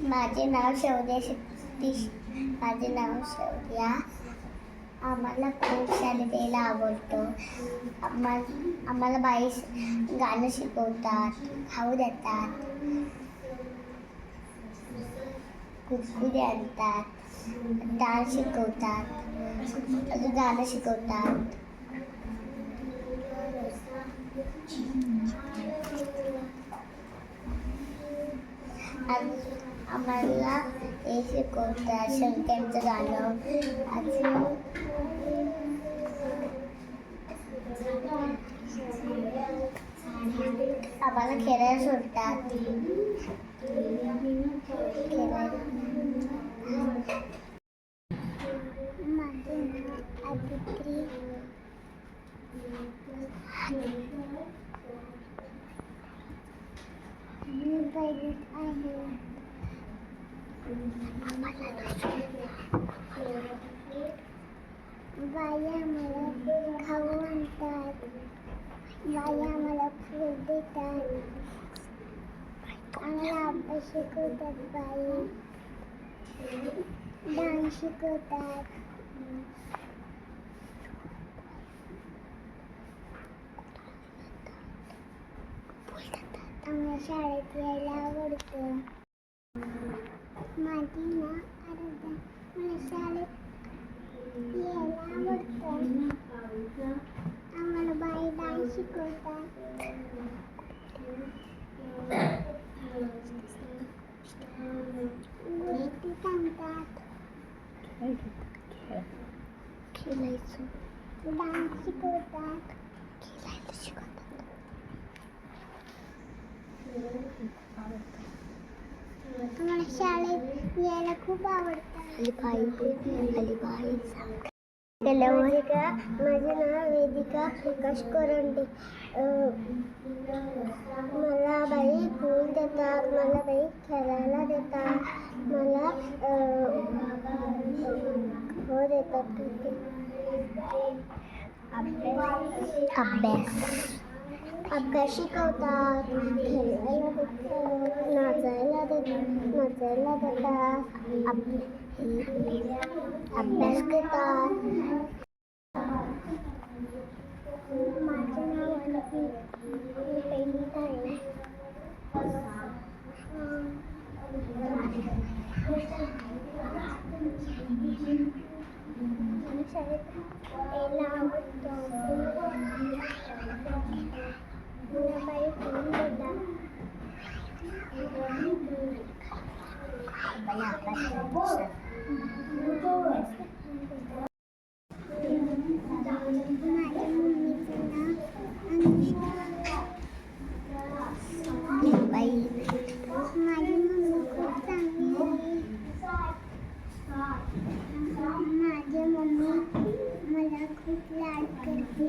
माझे नाव शौर्य सतीश. माझे नाव शौर्या. आम्हाला खूप शाळेत यायला आवडतं. आम्हाला बाई गाणं शिकवतात, खाऊ देतात, कुरकुरे आणतात, डान्स शिकवतात, अजून गाणं शिकवतात. आम्हाला हे शिकवतात शंकरचं गाणं. अजून आम्हाला खेळायला सोडतात. माझे नाव आदित्री. मी पहिलीत आहे. बाई आम्हाला खाऊ आणतात, बाई आम्हाला फूल देतात, आम्हाला अभ्यास शिकवतात, बाई डान्स शिकवतात. आम्हाला शाळेत यायला आवडतं. माझी नाव आराध्या. मला शाळेत यायला आवडतं. आम्हाला बाई डान्स शिकवतात, गोष्टी सांगतात, खेळायचं, डान्स शिकवतात, खेळायला शिकवतात. आम्हाला शाळेत यायला खूप आवडतं. वेदिका. माझे नाव वेदिका प्रकाश करंडे. मला बाई फूल देतात, मला बाई खेळायला देतात, मला हो देतात. अभ्यास शिकवतात, खेळायला देतात, नाचायला देतात, अभ्यास करतात. माझं नाव अनुपी. मी पहिलीत आहे. मला शाळेत यायला आवडतं. मला बाई फूल देतात. माझ्या मम्मीचं नाव अनुष्का. बाई माझी मम्मी खूप चांगली आहे. माझी मम्मी मला खूप लाड करते.